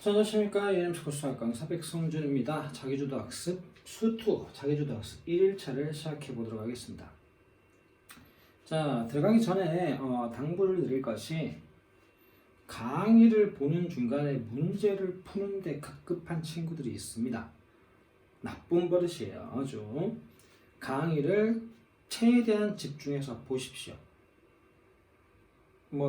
안녕하십니까. EMC 코스학 강사 백성준입니다. 자기주도 학습 수2 자기주도 학습 1일차를 시작해 보도록 하겠습니다. 자, 들어가기 전에 당부를 드릴 것이 강의를 보는 중간에 문제를 푸는데 급급한 친구들이 있습니다. 나쁜 버릇이에요. 아주. 강의를 최대한 집중해서 보십시오.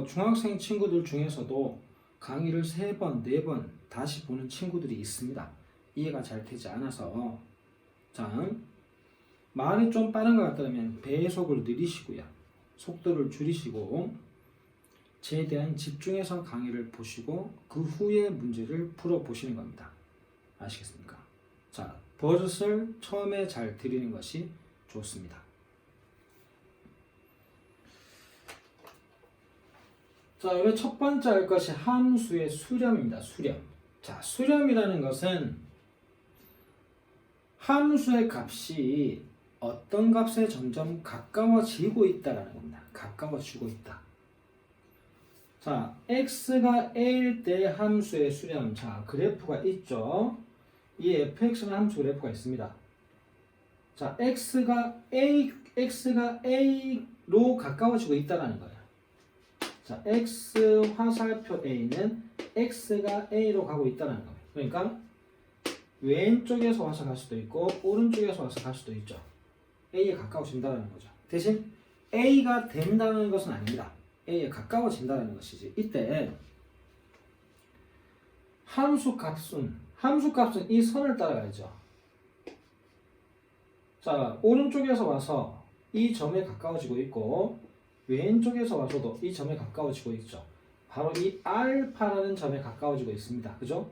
중학생 친구들 중에서도 강의를 3번, 4번 다시 보는 친구들이 있습니다. 이해가 잘 되지 않아서. 자, 말이 좀 빠른 것 같다면 배속을 느리시고요. 속도를 줄이시고 최대한 집중해서 강의를 보시고 그 후에 문제를 풀어보시는 겁니다. 아시겠습니까? 자, 버릇을 처음에 잘 들이는 것이 좋습니다. 자, 이번에 첫 번째 할 것이 함수의 수렴입니다. 수렴. 자, 수렴이라는 것은 함수의 값이 어떤 값에 점점 가까워지고 있다라는 겁니다. 가까워지고 있다. 자, x가 a일 때 함수의 수렴. 자, 그래프가 있죠. 이 fx는 함수 그래프가 있습니다. 자, x가 a로 가까워지고 있다라는 거예요. 자, x 화살표 a는 x가 a로 가고 있다는 거예요. 그러니까 왼쪽에서 와서 갈 수도 있고 오른쪽에서 와서 갈 수도 있죠. a에 가까워진다는 거죠. 대신 a가 된다는 것은 아닙니다. a에 가까워진다는 것이지. 이때 함수값은 이 선을 따라가야죠. 자, 오른쪽에서 와서 이 점에 가까워지고 있고 왼쪽에서 와서도 이 점에 가까워지고 있죠. 바로 이 알파라는 점에 가까워지고 있습니다. 그죠?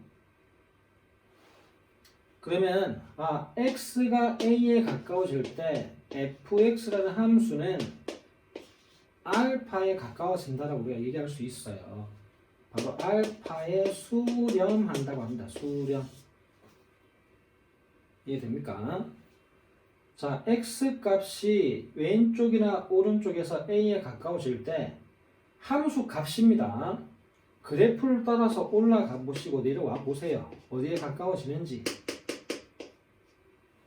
그러면 x가 a에 가까워질 때 fx라는 함수는 알파에 가까워진다라고 우리가 얘기할 수 있어요. 바로 알파에 수렴한다고 합니다. 수렴. 이해됩니까? 자, x 값이 왼쪽이나 오른쪽에서 a에 가까워질 때 함수 값입니다. 그래프를 따라서 올라가 보시고 내려와 보세요. 어디에 가까워지는지.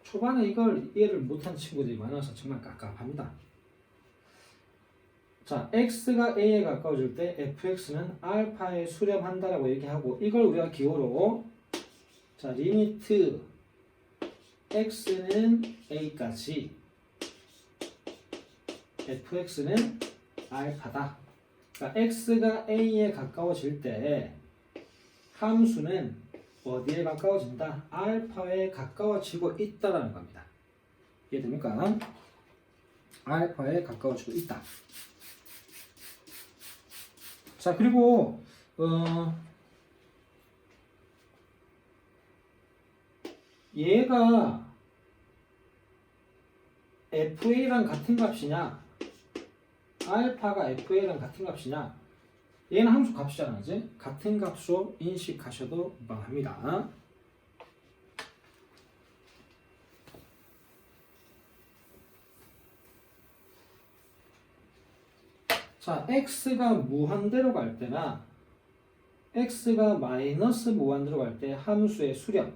초반에 이걸 이해를 못한 친구들이 많아서 정말 깝깝합니다. 자, x가 a에 가까워질 때 fx는 알파에 수렴한다라고 얘기하고 이걸 우리가 기호로 자, 리미트 x는 a까지 fx는 알파다. 그러니까 x가 a에 가까워질 때 함수는 어디에 가까워진다? 알파에 가까워지고 있다라는 겁니다. 이해됩니까? 알파에 가까워지고 있다. 자, 그리고 얘가 FA랑 같은 값이냐 알파가 FA랑 같은 값이냐 얘는 함수 값이잖아. 이제 같은 값으로 인식하셔도 무방합니다. 자, x가 무한대로 갈 때나 x가 마이너스 무한대로 갈 때 함수의 수렴.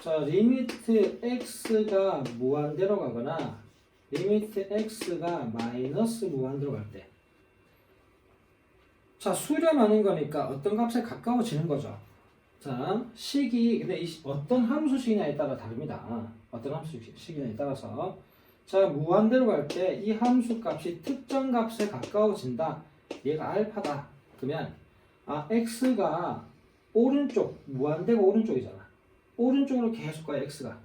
자, 리미트 x가 무한대로 가거나 리미트 x가 마이너스 무한대로 갈 때. 자, 수렴하는 거니까 어떤 값에 가까워지는 거죠. 자, 식이 근데 어떤 함수식이냐에 따라 다릅니다. 어떤 함수식이냐에 따라서. 자, 무한대로 갈 때 이 함수 값이 특정 값에 가까워진다. 얘가 알파다. 그러면 x가 오른쪽 무한대가 오른쪽이잖아. 오른쪽으로 계속 가요, x가.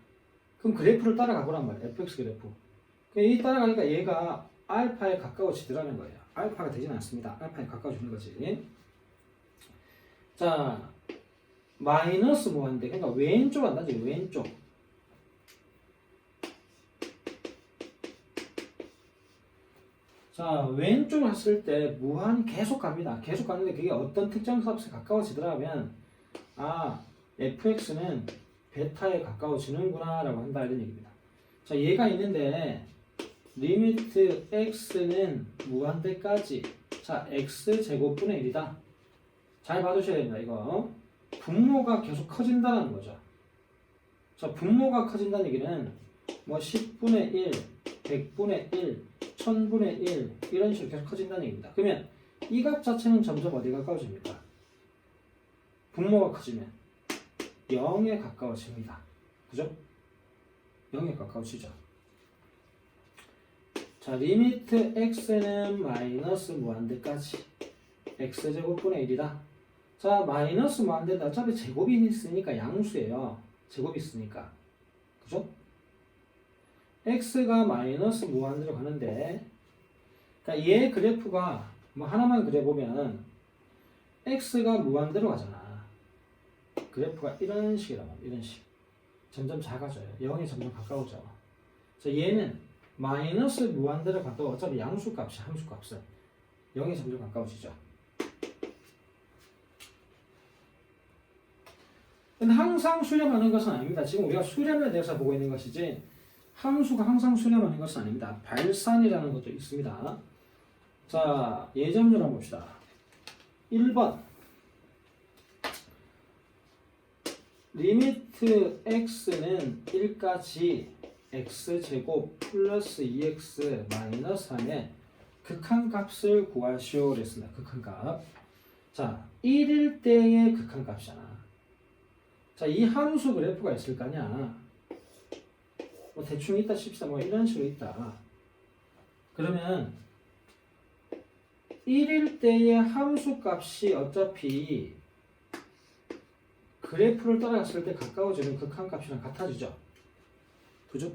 그럼 그래프를 따라가보란 말이에요. fx 그래프. 이 따라가니까 얘가 알파에 가까워지더라는 거예요. 알파가 되진 않습니다. 알파에 가까워지는 거지. 자, 마이너스 무한대. 그러니까 왼쪽 한다지, 왼쪽. 자, 왼쪽을 했을 때 무한히 계속 갑니다. 계속 가는데 그게 어떤 특정 값에 가까워지더라면 fx는 베타에 가까워지는구나 라고 한다 이런 얘기입니다. 자, 얘가 있는데 리미트 x는 무한대까지 자, x제곱분의 1이다. 잘 봐두셔야 됩니다. 이거 분모가 계속 커진다는 거죠. 자, 분모가 커진다는 얘기는 뭐 10분의 1, 100분의 1, 1000분의 1 이런 식으로 계속 커진다는 얘기입니다. 그러면 이 값 자체는 점점 어디에 가까워집니까? 분모가 커지면 0에 가까워집니다. 그죠? 0에 가까워지죠. 자, 리미트 x는 마이너스 무한대까지 x제곱분의 1이다. 자, 마이너스 무한대인데 어차피 제곱이 있으니까 양수예요. 제곱이 있으니까. 그죠? x가 마이너스 무한대로 가는데, 그러니까 얘 그래프가 뭐 하나만 그려보면 x가 무한대로 가잖아. 그래프가 이런 식이라고 합니다. 이런 식. 점점 작아져요. 0이 점점 가까워져. 자, 얘는 마이너스 무한대로 가도 어차피 양수값이 함수값은 0이 점점 가까워지죠. 근데 항상 수렴하는 것은 아닙니다. 지금 우리가 수렴에 대해서 보고 있는 것이지 함수가 항상 수렴하는 것은 아닙니다. 발산이라는 것도 있습니다. 자, 예점률 한번 봅시다. 1번 리미트 x는 1까지 x제곱 플러스 2x 마이너스 3의 극한값을 구하시오 그랬습니다. 극한값. 자, 1일 때의 극한값이잖아. 자, 이 함수 그래프가 있을 거 아니야. 뭐 대충 있다 칩시다. 뭐 이런 식으로 있다. 그러면 1일 때의 함수 값이 어차피 그래프를 따라갔을 때 가까워지는 극한값이랑 같아지죠. 그죠?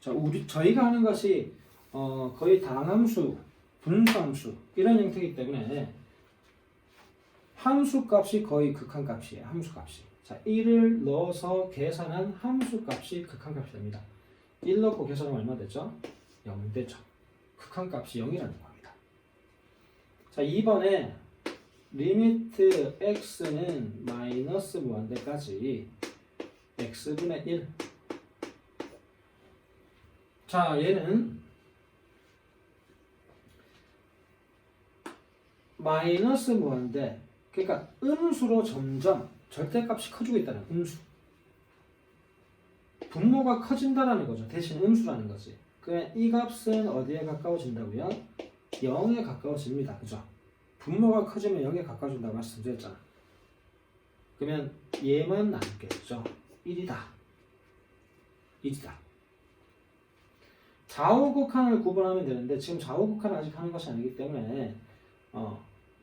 자, 저희가 하는 것이 거의 당함수, 분수함수 이런 형태이기 때문에 함수값이 거의 극한값이에요. 함수값이. 자, 1을 넣어서 계산한 함수값이 극한값이 됩니다. 1 넣고 계산하면 얼마 되죠? 0 되죠. 극한값이 0이라는 겁니다. 자, 2번에 리미트 x는 마이너스 무한대까지 x분의 1. 자, 얘는 마이너스 무한대, 그러니까 음수로 점점 절대값이 커지고 있다는 음수. 분모가 커진다라는 거죠. 대신 음수라는 거지. 그러면 이 값은 어디에 가까워진다고요? 0에 가까워집니다. 그죠? 분모가 커지면 0에 가까워진다고 말씀드렸잖아. 그러면 얘만 남겠죠. 1이다. 1이다. 좌우극한을 구분하면 되는데 지금 좌우극한을 아직 하는 것이 아니기 때문에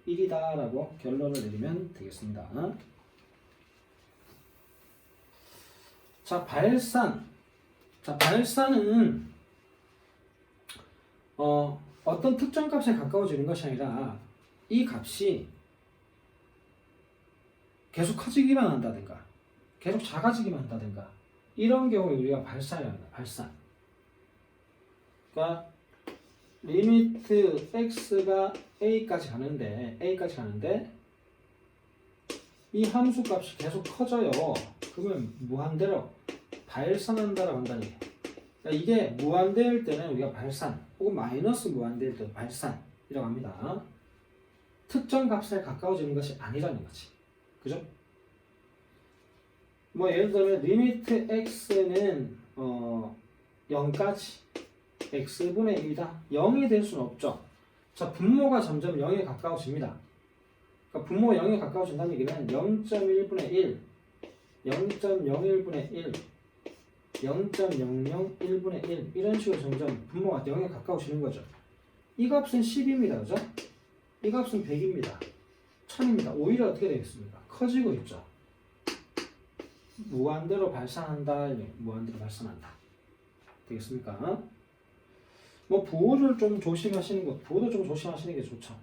1이다라고 결론을 내리면 되겠습니다. 자, 발산. 자, 발산은 어떤 특정 값에 가까워지는 것이 아니라 이 값이 계속 커지기만 한다든가 계속 작아지기만 한다든가 이런 경우에 우리가 발산이라고 합니다. 발산. 그러니까 리미트 x가 a까지 가는데 이 함수 값이 계속 커져요. 그러면 무한대로 발산한다라고 한다는 얘기예요. 그러니까 이게 무한대일 때는 우리가 발산 혹은 마이너스 무한대일 때는 발산이라고 합니다. 특정 값에 가까워지는 것이 아니라는 거지. 그죠? 뭐 예를 들면 리미트 x는 0까지 x분의 1이다. 0이 될 수는 없죠. 자, 분모가 점점 0에 가까워집니다. 그러니까 분모가 0에 가까워진다는 얘기는 0.1분의 1, 0.01분의 1, 0.001분의 1 이런 식으로 점점 분모가 0에 가까워지는 거죠. 이 값은 10입니다. 그죠? 이 값은 100입니다. 1000입니다. 오히려 어떻게 되겠습니까? 커지고 있죠. 무한대로 발산한다. 무한대로 발산한다. 되겠습니까? 뭐 부호도 좀 조심하시는 게 좋죠.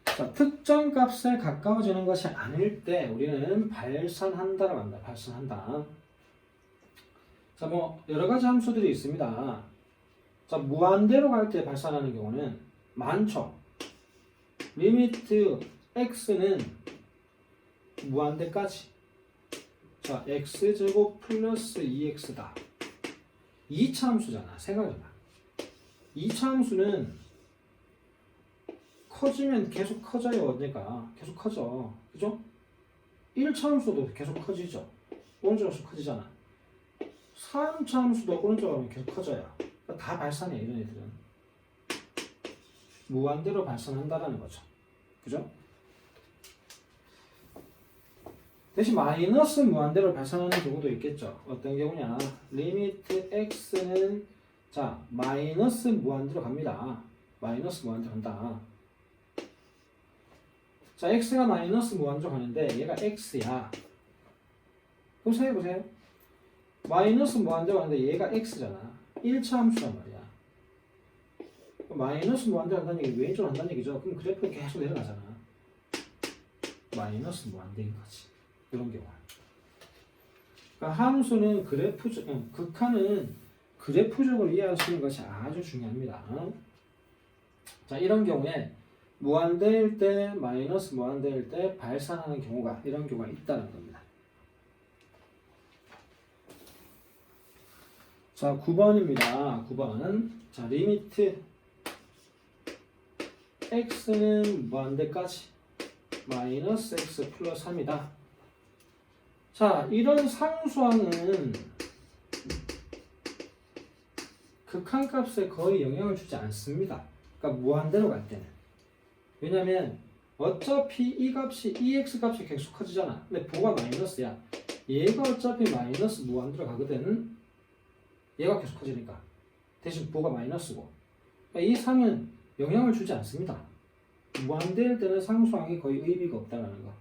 자, 특정 값에 가까워지는 것이 아닐 때 우리는 발산한다라고 합니다. 발산한다. 자, 뭐 여러 가지 함수들이 있습니다. 자, 무한대로 갈 때 발산하는 경우는 많죠. 리미트 x는 무한대까지. 자, x제곱 플러스 2x다. 2차 함수잖아. 생각해봐. 2차 함수는 커지면 계속 커져요. 언제가 계속 커져. 그죠? 1차 함수도 계속 커지죠. 오른쪽으로 커지잖아. 3차 함수도 오른쪽으로 하면 계속 커져요. 그러니까 다 발산해. 이런 애들은 무한대로 발산한다라는 거죠. 그죠? 대신 마이너스 무한대로 발산하는 경우도 있겠죠. 어떤 경우냐? 리미트 x는 자 마이너스 무한대로 갑니다. 마이너스 무한대로 간다. 자 x가 마이너스 무한대로 가는데 얘가 x야. 보세요 보세요. 마이너스 무한대로 가는데 얘가 x잖아. 1차 함수란 말이야. 마이너스 무한대로 간다는 얘기 왼쪽으로 간다는 얘기죠. 그럼 그래프가 계속 내려가잖아. 마이너스 무한대인 거지. 이런 경우. 그러니까 함수는 그래프적, 극한은 그래프적으로 이해하시는 것이 아주 중요합니다. 자, 이런 경우에 무한대일 때, 마이너스 무한대일 때 발산하는 경우가 이런 경우가 있다는 겁니다. 자, 9번입니다. 9번. 자, 리미트 x는 무한대까지 마이너스 x 플러스 3이다. 자, 이런 상수항은 극한값에 거의 영향을 주지 않습니다. 그러니까 무한대로 갈 때는. 왜냐면 어차피 이 값이 이 x 값이 계속 커지잖아. 근데 보가 마이너스야. 얘가 어차피 마이너스 무한대로 가거든. 얘가 계속 커지니까. 대신 보가 마이너스고. 그러니까 이 3은 영향을 주지 않습니다. 무한대일 때는 상수항이 거의 의미가 없다는 거.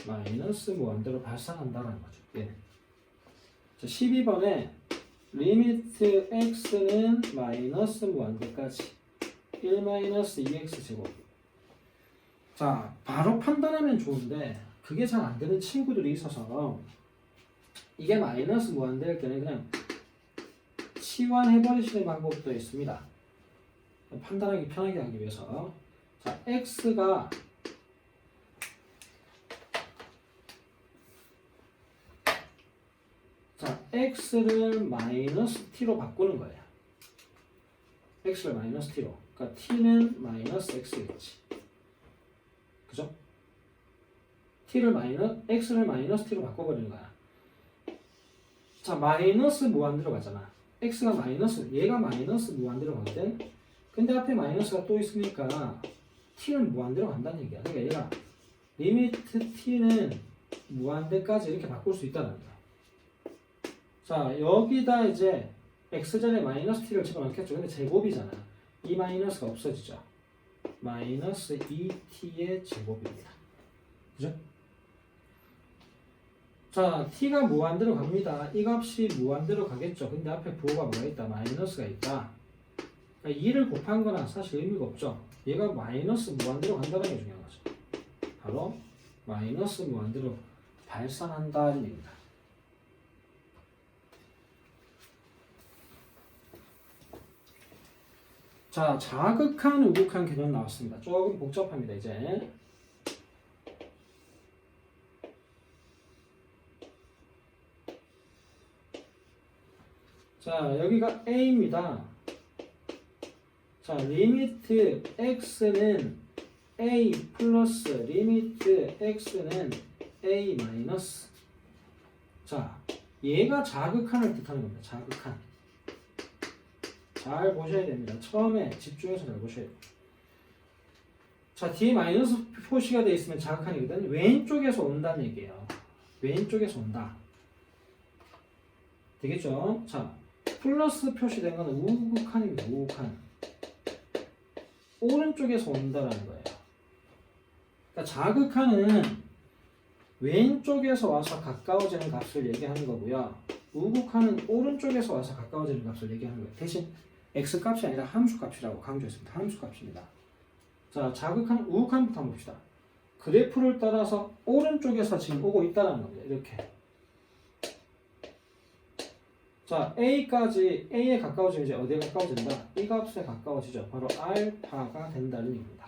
마이너스 무한대로 발산한다는 거죠. 예. 자, 12번에 리미트 x는 마이너스 무한대까지 1 마이너스 2x 제곱. 자, 바로 판단하면 좋은데 그게 잘 안 되는 친구들이 있어서 이게 마이너스 무한대일 때는 그냥 치환해버리시는 방법도 있습니다. 판단하기 편하게 하기 위해서. 자, x가 자, x를 마이너스 t로 바꾸는 거예요. x를 마이너스 t로. 그러니까 t는 마이너스 x겠지. 그죠? x를 마이너스 t로 바꿔버리는 거야. 자, 마이너스 무한대로 가잖아. x가 마이너스, 얘가 마이너스 무한대로 가거든. 근데 앞에 마이너스가 또 있으니까 t는 무한대로 간다는 얘기야. 그러니까 얘가 리미트 t는 무한대까지 이렇게 바꿀 수 있다는 거야. 자, 여기다 이제 x전에 마이너스 t를 집어넣겠죠. 근데 제곱이잖아. 이 마이너스가 없어지죠. 마이너스 2t의 제곱입니다. 그죠? 자, t가 무한대로 갑니다. 이 값이 무한대로 가겠죠. 근데 앞에 부호가 뭐가 있다? 마이너스가 있다. 그러니까 2를 곱한 거나 사실 의미가 없죠. 얘가 마이너스 무한대로 간다는 게 중요한 거죠. 바로 마이너스 무한대로 발산한다는 얘기입니다. 자, 자극한, 우극한 개념 나왔습니다. 조금 복잡합니다, 이제. 자, 여기가 A입니다. 자, 리미트 X는 A 플러스 리미트 X는 A 마이너스. 자, 얘가 자극한을 뜻하는 겁니다. 자극한. 잘 보셔야 됩니다. 처음에 집중해서 잘 보셔야 돼요. 자, 뒤에 마이너스 표시가 되어 있으면 자극한이거든. 왼쪽에서 온다는 얘기예요. 왼쪽에서 온다. 되겠죠? 자, 플러스 표시된 거는 우극한입니다. 우극한. 오른쪽에서 온다라는 거예요. 그러니까 자극한은 왼쪽에서 와서 가까워지는 값을 얘기하는 거고요. 우극한은 오른쪽에서 와서 가까워지는 값을 얘기하는 거예요. 대신 x값이 아니라 함수값이라고 강조했습니다. 함수값입니다. 자, 자극한, 우극한부터 한번 봅시다. 그래프를 따라서 오른쪽에서 지금 오고 있다는 겁니다. 이렇게. 자, A에 가까워지면 이제 어디에 가까워진다? 이 값에 가까워지죠. 바로 알파가 된다는 얘기입니다.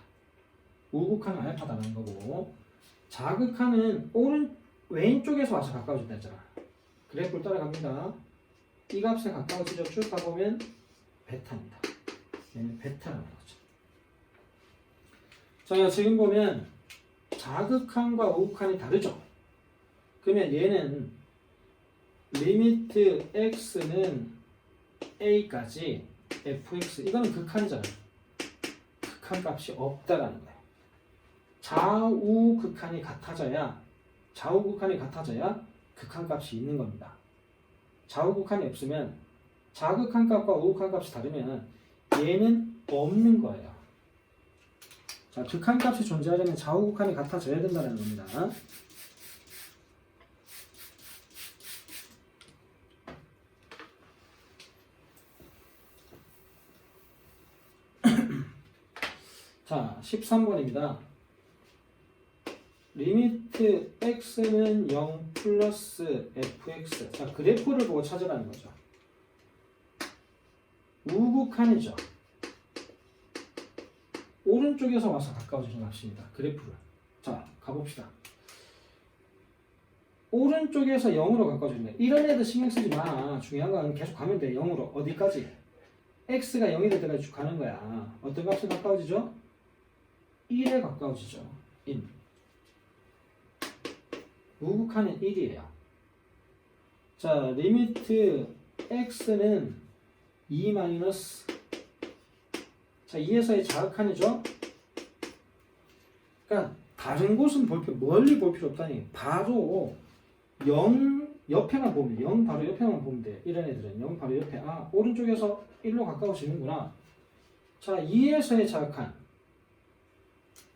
우극한은 알파다는 거고, 자극한은 왼쪽에서 와서 가까워진다 했잖아. 그래프를 따라갑니다. 이 값에 가까워지죠. 쭉 가보면 베타입니다. 얘는 베타라는 거죠. 자, 지금 보면 자극한과 우극한이 다르죠. 그러면 얘는 리미트 x는 a까지 fx, 이거는 극한이잖아요. 극한 값이 없다라는 거예요. 좌우 극한이 같아져야 극한 값이 있는 겁니다. 좌우 극한이 없으면, 자극한 값과 우극한 값이 다르면 얘는 없는 거예요. 자, 극한 값이 존재하려면 좌우 극한이 같아져야 된다는 겁니다. 자, 13번입니다. 리미트 x는 0 플러스 fx. 자, 그래프를 보고 찾으라는 거죠. 우극한이죠. 오른쪽에서 와서 가까워지는 값입니다. 그래프를. 자, 가봅시다. 오른쪽에서 0으로 가까워지는, 이런 애들 신경 쓰지 마. 중요한 건 계속 가면 돼. 0으로. 어디까지? x가 0이 될 때까지 쭉 가는 거야. 어떤 값에 가까워지죠? 1에 가까워지죠. 1. 우극한은 1이에요. 자, 리미트 x는 2 마이너스, 자, 2에서의 자극한이죠. 그러니까 다른 곳은 멀리 볼 필요 없다니. 바로 0 옆에만 보면, 0 바로 옆에만 보면 돼. 이런 애들은 0 바로 옆에. 아, 오른쪽에서 1로 가까워지는구나. 자, 2에서의 자극한,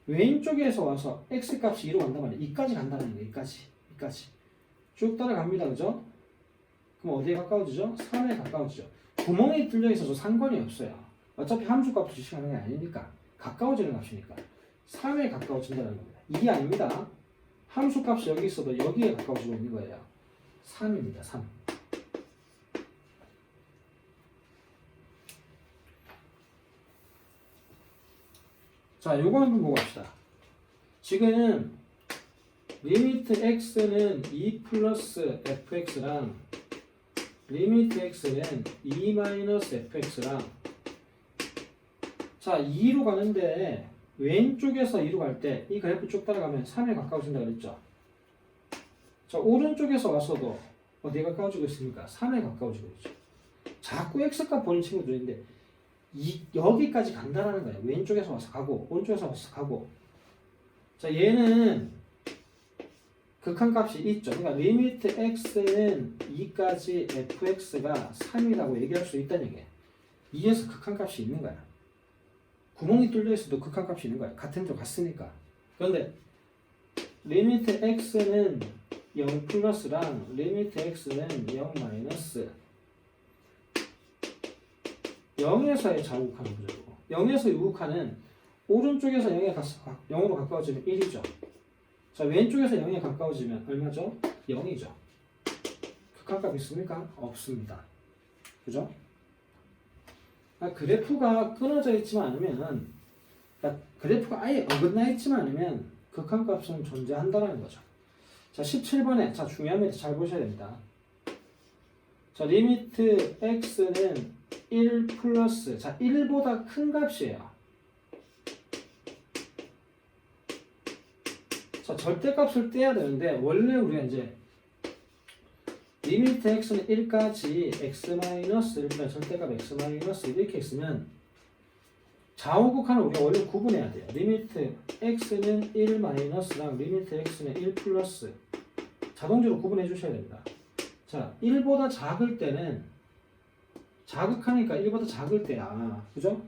왼쪽에서 와서 x 값이 2로 간단 말이야. 2까지 간다는 거야. 2까지 쭉 따라갑니다. 그죠? 그럼 어디에 가까워지죠? 3에 가까워지죠. 구멍이 뚫려 있어서 상관이 없어요. 어차피 함수 값을 주시하는 게 아니니까, 가까워지는 값이니까 3에 가까워진다는 겁니다. 2이 아닙니다. 함수 값이 여기 있어도 여기에 가까워지고 있는 거예요. 3입니다. 3. 자, 요거 한번 보고 갑시다. 지금 리미트 x는 2 플러스 fx랑 리미트 x는 2 마이너스 fx랑, 자, 2로 가는데 왼쪽에서 2로 갈 때 이 그래프 쭉 따라가면 3에 가까워진다 그랬죠. 자, 오른쪽에서 와서도 어디에 가까워지고 있습니까? 3에 가까워지고 있죠. 자꾸 x값 보는 친구들인데 여기까지 간다라는 거예요. 왼쪽에서 와서 가고 오른쪽에서 와서 가고. 자, 얘는 극한값이 있죠. 그러니까 리미트 x는 2까지 fx가 3이라고 얘기할 수 있다는 얘기예요. 2에서 극한값이 있는 거야. 구멍이 뚫려 있어도 극한값이 있는 거야. 같은 쪽 갔으니까. 그런데 리미트 x는 0 플러스랑 리미트 x는 0 마이너스, 0에서의 자우극한은 그죠. 0에서 우극한은 오른쪽에서 0으로 가까워지면 1이죠. 자, 왼쪽에서 0에 가까워지면 얼마죠? 0이죠. 극한값 있습니까? 없습니다. 그죠? 그래프가 끊어져 있지만 않으면, 그래프가 아예 어긋나 있지만 않으면 극한값은 존재한다는 거죠. 자, 17번에, 자, 중요합니다. 잘 보셔야 됩니다. 자, 리미트 x는 1 플러스, 자, 1보다 큰 값이에요. 자, 절대값을 떼야 되는데, 원래 우리가 이제 리미트 x는 1까지 x-1, 절대값 x-1 이렇게 있으면 좌우극한을 우리가 원래 구분해야 돼요. 리미트 x는 1 마이너스랑 리미트 x는 1 플러스 자동적으로 구분해 주셔야 됩니다. 자, 1보다 작을 때는, 자극하니까 1보다 작을 때야. 그죠?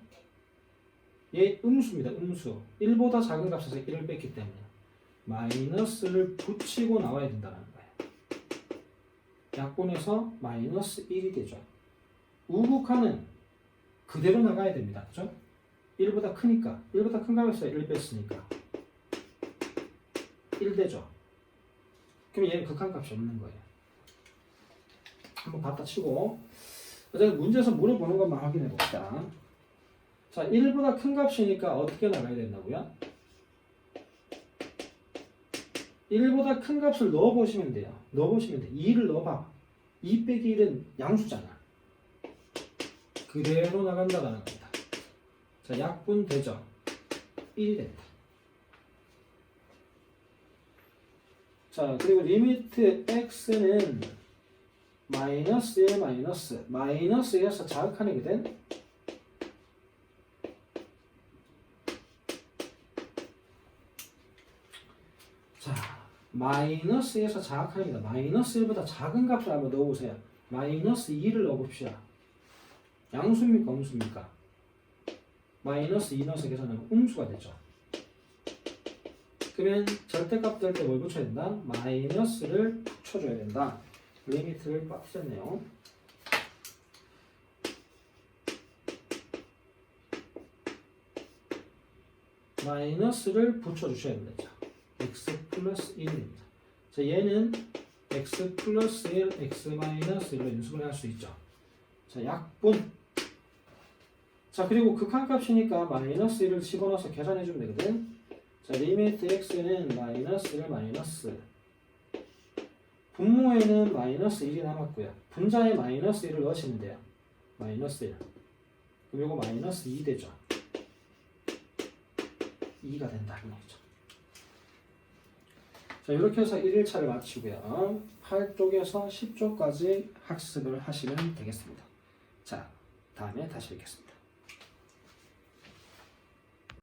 얘 음수입니다. 음수. 1보다 작은 값에서 1을 뺐기 때문에 마이너스를 붙이고 나와야 된다는 거예요. 약분해서 마이너스 1이 되죠. 우극한은 그대로 나가야 됩니다. 그죠? 1보다 크니까, 1보다 큰 값에서 1 뺐으니까 1 되죠. 그럼 얘는 극한값이 없는 거예요. 한번 갖다 치고, 어쨌든 문제에서 물어보는 것만 확인해 봅시다. 자, 1보다 큰 값이니까 어떻게 나가야 된다고요? 1보다 큰 값을 넣어보시면 돼요. 넣어보시면 돼. 2를 넣어봐. 2 빼기 1은 양수잖아. 그대로 나간다라는 겁니다. 자, 약분되죠. 1이 됐다. 자, 그리고 리미트 x는 마이너스에 마이너스에서 자극하는거든. 자, 마이너스에서 자극하는거다. 마이너스 1보다 작은 값을 한번 넣어보세요. 마이너스 2를 넣어봅시다. 양수입니까 음수입니까? 마이너스 2 넣어서 계산하면 음수가 되죠. 그러면 절대값 될 때 뭘 붙여야 된다? 마이너스를 붙여줘야 된다. 리미트를 빠뜨렸네요. 마이너스를 붙여주셔야 된다. x 플러스 1입니다. 자, 얘는 x 플러스 1, x 마이너스 1로 인수분해 할 수 있죠. 자, 약분. 자, 그리고 극한값이니까 마이너스 1을 집어넣어서 계산해주면 되거든. 자, 리미트 x는 마이너스 1 마이너스. 분모에는 마이너스 1이 남았고요. 분자에 마이너스 1을 넣으시면 돼요. 마이너스 1. 그럼 이거 마이너스 2 되죠. 2가 된다는 얘기죠. 자, 이렇게 해서 1일차를 마치고요. 8쪽에서 10쪽까지 학습을 하시면 되겠습니다. 자, 다음에 다시 뵙겠습니다.